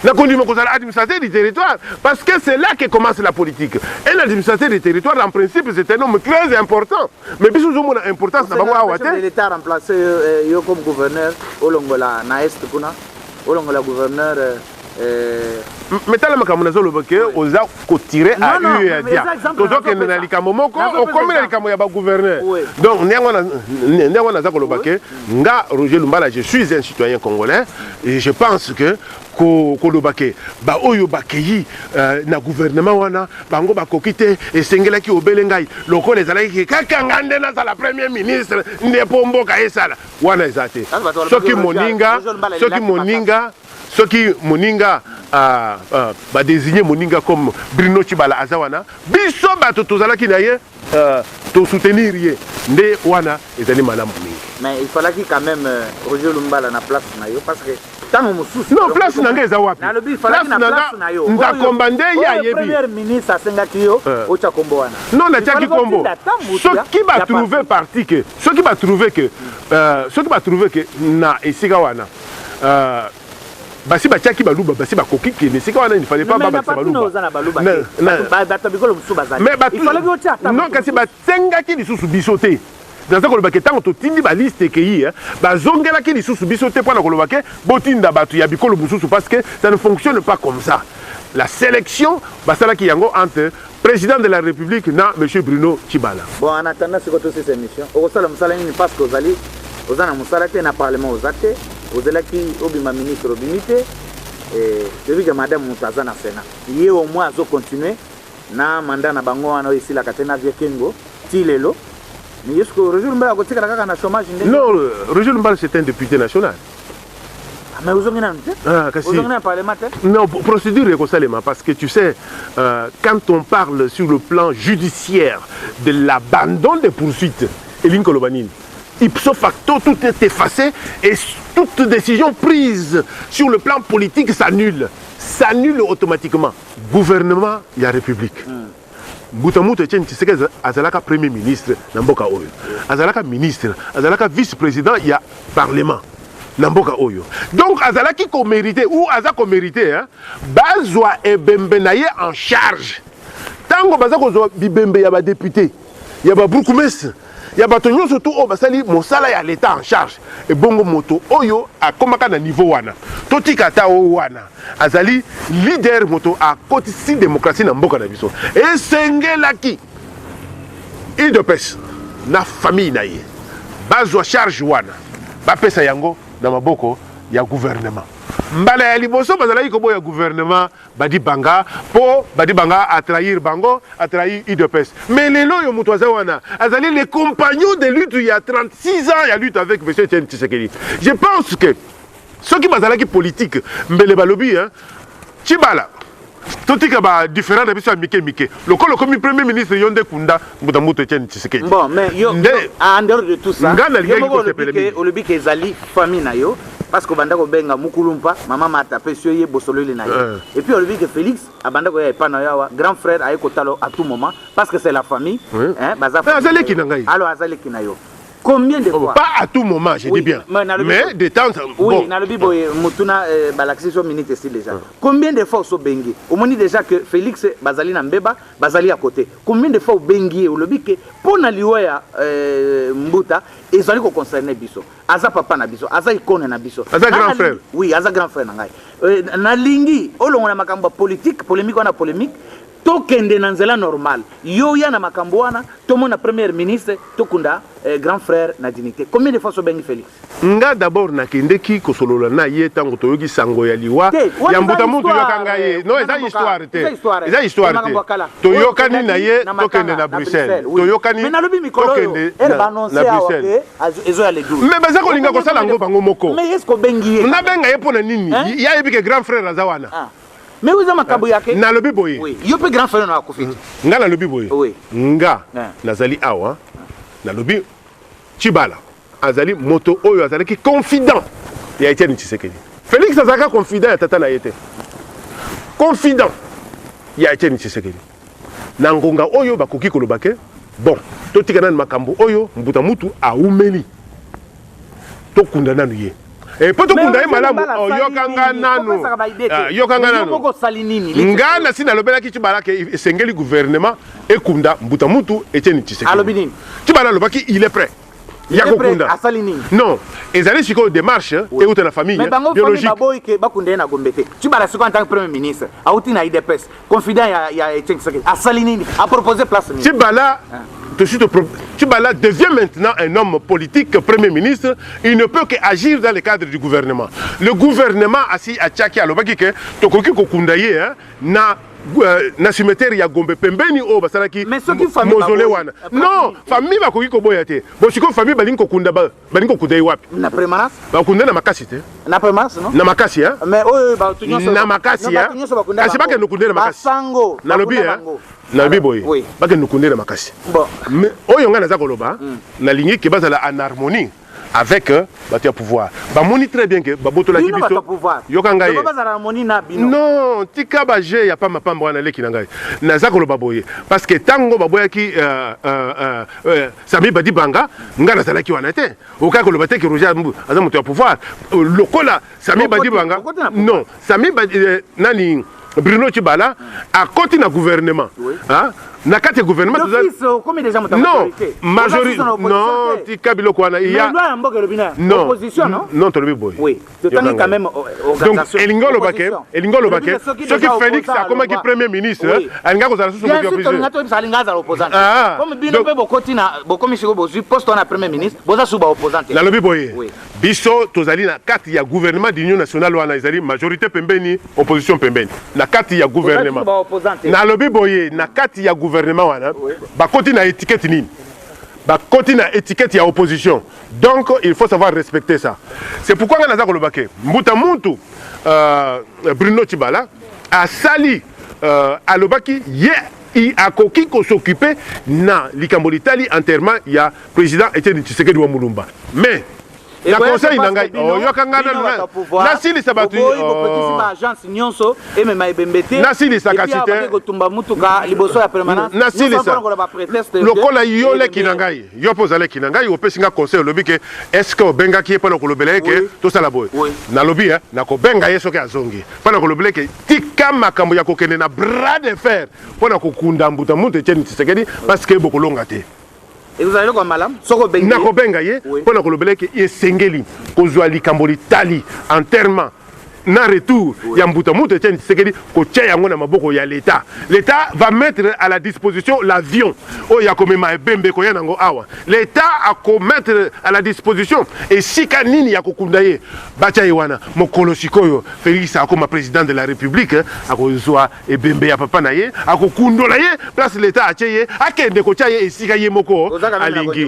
na kondima kozala administrateur du territoire parce que c'est là que commence la politique et l'administrateur du territoire en principe c'est un homme très important mais biso zo mona importance na bango awate l'état remplacer yo comme gouverneur olongola na est kuna olongola gouverneur mais tala makambo nazoloba ke oza kotirer à U et à dia tozokende na likambo moko okomi na likambo ya bagouverneur donc ndenge naza koloba ke nga Roger Lumbala je suis un citoyen congolais et je pense que kolobake ba oyo bakei na gouvernement wana bango bakoki te esengelaki obele ngai lokola ezalaki kaka nga nde nazala premier ministre nde po mboka esala wana eza te soki moninga badésigné moninga comme Bruno Tshibala aza wana biso bato tozalaki na ye tosoutenir ye nde wana ezali malamu mingi. Mais il fallait quand même Roger Lumbala na place na yo parce que non, place nanga eza wapi? Place nanga nzakomba nde ya yebi. Premier ministre asengaki yo ocha kombo wana. Non, na tiaki kombo. Soki ba trouver parti que soki ba trouver que na esika wana basi batiaki baluba basi bakoki kene sika wana il fallait pas babakisa baluba. Mais non kasi batengaki lisusu biso te. Dans ce que tant que tu as liste qui est, bazongela qui sous bisoté pour la botinda batu ya bikolo mususu parce que ça ne fonctionne pas comme ça. La sélection, basala qui yango entre président de la République na monsieur Bruno Tshibala. Bon, en attendant ce que tu cette émission, au sala musala ni parce que ozali ozana musala te na parlement ozate, ozala ki obima ministre obimité et depuis que madame Mutaza na Sénat. Yé au moins azo continuer na mandat na bango wana ici la katena via Kengo tilelo. Mais est-ce que Roger Lumbala a côté de chômage? Non, Roger Lumbala c'est un député national. Mais vous avez un parlementaire? Non, procédure est comme ça, parce que tu sais, quand on parle sur le plan judiciaire de l'abandon des poursuites, ipso facto, tout est effacé et toute décision prise sur le plan politique s'annule automatiquement. Gouvernement, il y a République. Boutamout Etienne Tshisekedi azalaka premier ministre Namboka Oyo. Azalaka ministre, azalaka vice-président, il y a parlement Namboka Oyo. Donc azalaki ko mérité ou azako mérité hein, bazwa ebembe naye en charge. Tango bazako zo bibembe ya ba député, ya ba bourgmestre, ya ba tonyo surtout o basali mosala ya l'état en charge. Et bongo moto Oyo a komaka na niveau wana. Totika ta o wana. Azali leader moto à côté si démocratie na mboka na biso. Et sengelaki il de pes na famille na ye. Bazwa charge wana. Ba pesa yango na maboko ya gouvernement. Mbala ya liboso bazalaki ko boya gouvernement badi banga a trahir bango, a trahir IDPS. Mais lelo yo moto wana azali les compagnons de lutte il y a 36 ans il y a lutte avec monsieur Etienne Tshisekedi. Je pense que ceux qui bazalaki politique mbele balobi hein Tshibala totika ba différent de biso mike le comme premier ministre yonde kunda mbutambuto Etienne Tshisekedi. Bon mais yo en dehors de tout ça le bique ezali famille na yo parce que banda ko benga mukulumpa mama mata peso ye bosolole na yo et puis le bique Félix abanda ko ya pana yawa grand frère aye kotalo à tout moment parce que c'est la famille hein baza azali kinangai alors azali kinayo. Combien de fois? Pas à tout moment, je dis bien. Mais de temps en temps. Oui, dans le Bible, Mutuna Balaxi so minute ici déjà. Combien de fois au bengi? On me dit déjà que Félix Bazali Nambeba, Bazali à côté. Combien de fois au bengi au lobby que pour n'aliwaya Mbuta et Zali ko concerné biso. Aza papa na biso, aza ikone na biso. Aza grand frère. Oui, aza grand frère nangai. Na lingi, olongo na makamba politique, polémique wana polémique. Tokende nanzela normal yo ya na makambo wana to mona premier ministre tokunda grand frère na dignité. Combien de fois so bengi Félix nga d'abord nakende ki kosolola na ye tango toyoki sango ya liwa ya mbuta mutu yokanga ye non eza histoire te eza histoire te toyokani na ye tokende na Bruxelles toyokani mais nalobi mikolo na Bruxelles ezo ya le dou mais baza kolinga kosala ngo bango moko mais est-ce ko bengi na benga ye pona nini ya yebi ke grand frère azawana. Mais vous avez makabu yake na lobi boye oui yo pe grand frère na kofiti nga na lobi boye oui nga nazali awa na lobi Tshibala azali moto oyo azali ki confident ya Etienne Tshisekedi. Félix azaka confident ya tata na yete confident ya Etienne Tshisekedi na ngonga oyo bakoki kolobake bon totikana na makambo oyo mbuta mutu aumeli tokunda nanu ye. Et pour tout le monde, yokanga nanu ngana sina lobela ki Tshibala ke sengeli gouvernement et kunda mbuta mutu Etienne Tshisekedi. Tshibala lobaki il est prêt. Yakokunda. Non, ezali siko démarche et outa na famille biologique. Mais bango ke bakunde na gombete. Tshibala siko en tant que premier ministre, auti na IDPS, confident ya Etienne Tshisekedi. Asalinini a proposé place ni. Tshibala Tchibala devient maintenant un homme politique, Premier ministre. Il ne peut qu'agir dans le cadre du gouvernement. Le gouvernement assis à Tchaki à l'Obaki, Tokoki Kokundaye, na cimetière ya Gombe pembeni o basalaki mausolée wana. Non, famille ba koki koboya te. Bo siko famille balinko kunda balinko kudai wapi? Na permanence? Ba kunda na makasi te. Na permanence non? Na makasi hein? Mais oh ba tunyo so. Na makasi hein? Kasi ba ke no kunda na makasi. Basango. Na lobi hein? Na lobi boy. Ba ke no kunda na makasi. Bon. Mais oyo nga na za koloba na lingi ke bazala en harmonie avec le pouvoir. Bah moni très bien que baboto la kibiso. Yokanga ye. Non, tika baje ya pa mapamba wana leki nangai. Naza ko baboye parce que tango baboya ki Sami Badi Banga ngana zalaki wana te. Oka ko lobate ki Roger aza moto ya pouvoir. Lokola Sami Badi Banga. Non, Sami Badi nani Bruno Tchibala a côté na gouvernement. Hein? Na kati gouvernement non majorité non tika biloko wana il y a non opposition non non tolobi boy oui totani quand même organisation donc elingolo baké ce qui Félix a comme qui premier ministre alinga ko za sous opposition comme bino pe bokoti na bokomisi bo poste na premier ministre boza sous ba opposant la lobi boy biso tozali na kati ya gouvernement d'union nationale wana ezali majorité pembeni opposition pembeni na kati ya gouvernement na lobi boy na kati ya gouvernement wana ba koti na étiquette nini ba koti na étiquette ya opposition donc il faut savoir respecter ça c'est pourquoi nga naza kolobake mbuta muntu Bruno Tchibala a sali alobaki il a koki ko s'occuper na likambo litali enterrement ya président Etienne Tshisekedi wa Mulumba mais la conseil nangai yokanga na sili sabatu agence nyonso et même ebembete na sili sakasite kotumba mutuka liboso ya permanence na sili sa lokola yole kinangai yo pozale kinangai opesinga conseil lobi ke est-ce que benga ki pona kolobela ke to sala boy na lobi na ko benga yeso ke azongi pona kolobela ke tika makambo ya kokende na bras de fer pona kokunda mbuta muntu Etienne Tshisekedi parce que bokolonga te. Et vous allez quoi malam? Soko bengi. Nako benga ye. Pour na kolobele ke esengeli kozwa likambo litali enterrement. Na retour ya mbuta mutu Etienne Tshisekedi ko tia yango na maboko ya l'État. L'État va mettre à la disposition l'avion. O ya komema ebembe ko yango awa. L'État a ko mettre à la disposition et sika nini ya kokunda ye. Bacha yewana mokolo sikoyo Félix akoma président de la République akozwa ebembe ya papa na ye akokundola ye place l'État a tiye akende ko tia ye sika ye moko alingi.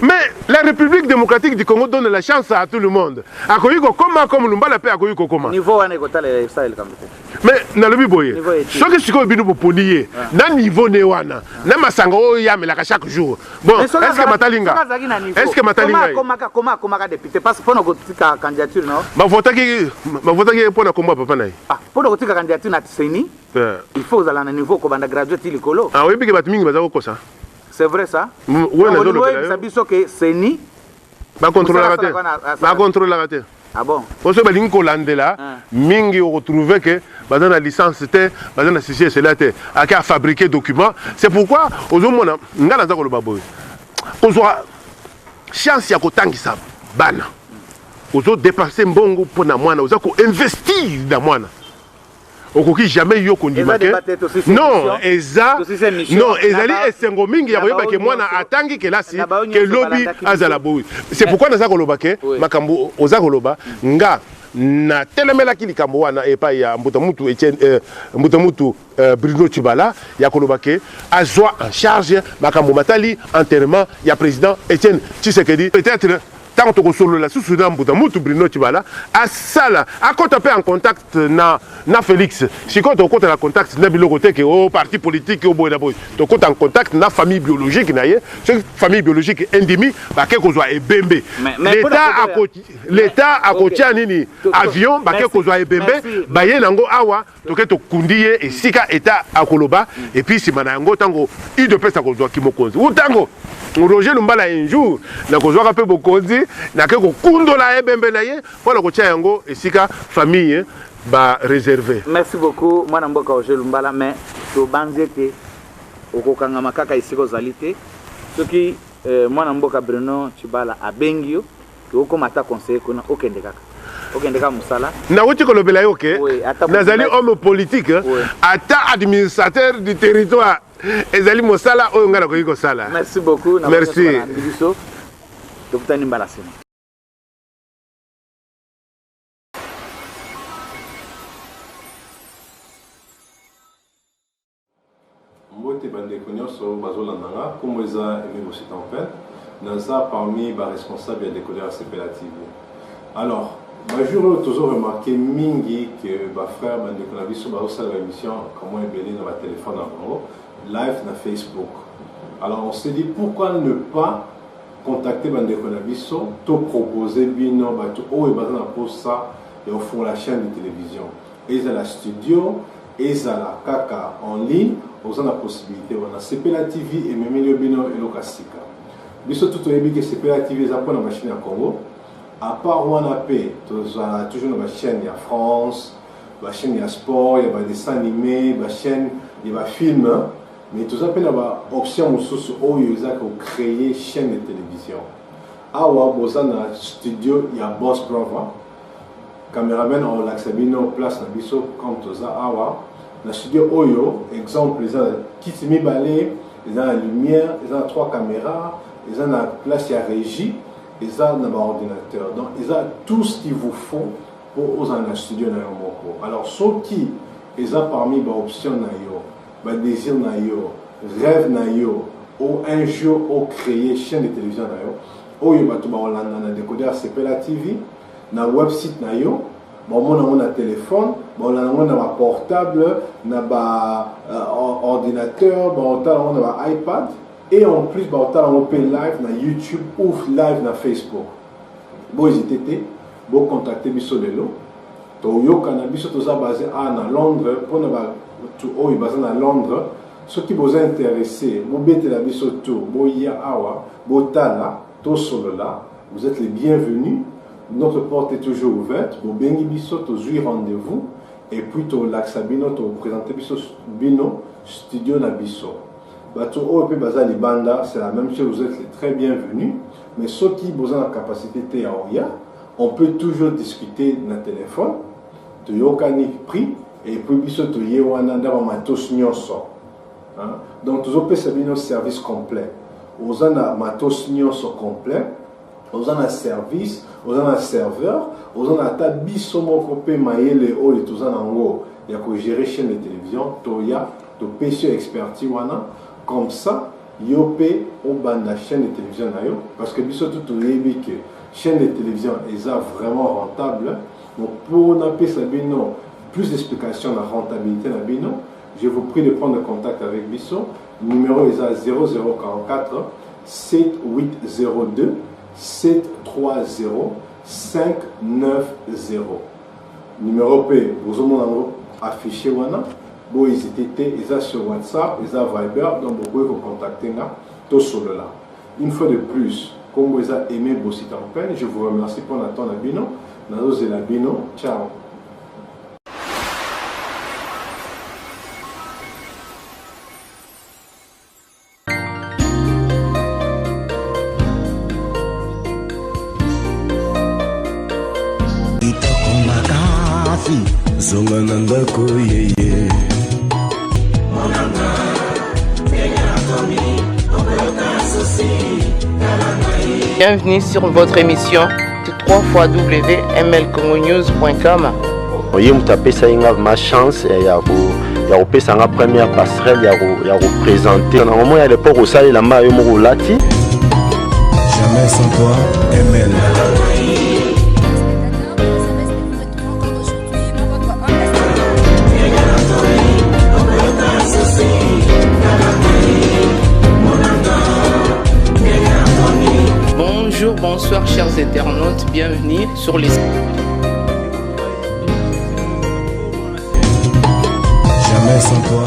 Mais la République démocratique du Congo donne la chance à tout le monde. Akoyiko comme Lumbala pe akoyiko koma. Niveau wana ekotala style comme ça. Mais na lobi boye. Soki siko bino poponiye na niveau ne wana. Na masanga o ya melaka chaque jour. Bon, est-ce que matalinga? Est-ce que matalinga? Comment député parce pour notre candidature non? Ma votaki pour na komba papa nai. Ah, pour notre candidature na Tseni. Il faut aller à un niveau comme banda graduate likolo. Ah oui, biki batu mingi bazako kosa. C'est vrai ça? Ouais, na zolo. Ça biso que Tseni ba contrôler la raté. Ba contrôler la raté. Ah bon? Pour ce que vous avez mingi retrouvé que dans la licence, dans la CC, c'est là à fabriquer des documents. C'est pourquoi, aujourd'hui, on a soit chance ya kotangisa bana. Ozo dépasser mbongo pour na mwana, ozo ko investir na mwana. Okoki jamais yo kondimake. Non, eza non, ezali esengo mingi ya koyeba ke mwana atangi ke lasi ke lobby azala boui. C'est pourquoi naza kolobake makambo oza koloba nga na telemela ki likambo wana epa ya mbuta mutu Etienne mbuta mutu Bruno Tchibala ya kolobake azwa en charge makambo matali enterrement ya président Etienne Tshisekedi peut-être tant que solo la sous-soudan mbuta mutu Bruno Tchibala a sala a côté en contact na Félix si quand on compte en contact na biloko te ke au parti politique au boy na boy to compte en contact na famille biologique na ye cette famille biologique endémique ba ke ko zwa ebembe l'état a côté nini avion ba ke ko zwa ebembe ba ye nango awa to ke to kundiye et sika état akoloba et puis si manango tango il de pesa ko zwa kimokonzi ou tango Roger Lumbala un jour na ko zwa ka pe bokonzi na ke ko kundola ebembe na ye pour ko tia yango et sika famille ba réservé. Merci beaucoup mwana mboka Roger Lumbala mais to banzete okokanga makaka isiko zalité soki mwana mboka Bruno Tchibala abengio to komata conseiller kona okende kaka okende ka musala nauti kolobela yo ke Oui, ata nazali homme politique Oui. ata administrateur du territoire ezali mosala oyo ngai nakoki kosala. merci beaucoup Merci. biso tokutani mbala sima. Mbote bandeko nyonso bazolanda nga kombo eza Aimé Bossi Tempête naza parmi responsable ya décodeur CPLA TV. Alors bajour oyo tozo remarqué mingi que bafrère bandeko na biso bazosala émission comment ebele na batelefone na bango live na Facebook. Alors on s'est dit pourquoi ne pas contacter bandeko na biso to proposer bino bato oyo baza na posa et au fond la chaîne de télévision ezala studio ezala kaka en ligne oza na possibilité wana CPLA TV ememeli bino eloka sika biso tout oyebi ke CPLA TV eza mpona machine ya Congo à part wana pe tozala toujours na bachaîne ya France bachaîne ya sport ya badessin animé bachaîne ya bafilm mais toza mpe na baoption mosusu oyo eza kocréer chaîne de télévision awa boza na studio ya Boss Brava caméraman olakisa bino place na biso comme toza awa na studio oyo exemple eza kiti mibale eza na lumière eza na 3 caméras eza na place ya régie eza na baordinateur donc eza tout ce qu'il vous faut pour ozala na studio na yo moko alors soki eza parmi baoption na yo badésir na yo rêve na yo ou un jour ocréer chaîne de télévision na yo oyo bato baolanda na décodeur CPLA TV na website na yo baomona yango na téléphone baolanda yango na baportable na baordinateur baotala yango na baiPad et en plus baotala yango mpe live na YouTube ou live na Facebook bohésite te bocontacte biso lelo toyokana biso toza basé na Londres mpona bato oyo baza na Londres soki boza intéressé bobetela biso to boya awa botala tosolola vous êtes les bienvenus. Notre porte est toujours ouverte. Pour bengi biso, to zui rendez-vous. Et puis, to laksabino, to présenter biso bino studio na biso. Bato OEP Baza Libanda, c'est la même chose. Vous êtes les très bienvenus. Mais ceux qui ont la capacité de oya, on peut toujours discuter na téléphone. To yokani prix. Et puis, biso to yewana ndaba matos nyonso. Donc, tous OEP Sabino service complet. Ozana matos nyonso complet. Ozana service. Ozana serveur, ozana ta biso moko pe mayele oyo tozana ngo ya ko gérer chaîne de télévision toya to PC expertise wana comme ça yo pe o banda chaîne de télévision na yo parce que biso tout yebi que chaîne de télévision est vraiment rentable donc pour na pesa bino plus d'explications na rentabilité na bino je vous prie de prendre contact avec biso numéro est à 0044 7802 730 590 numéro P vous avez affiché wana bo hésitez eza sur WhatsApp eza Viber donc vous pouvez vous contacter là tout solo là une fois de plus comme vous avez aimé Bossi Tempête je vous remercie pour l'attendre à bino nazo zela bino ciao. Zonga na ndako yeye Bienvenue sur votre émission www.mlcongonews.com. Oye mutapesa inga ma chance ya kopesa nga première passerelle ya représenter na moment ya l'époque osali la mayo moko lati Jamais sans toi, ML. Bonjour, bonsoir chers internautes, bienvenue sur les... Jamais sans toi.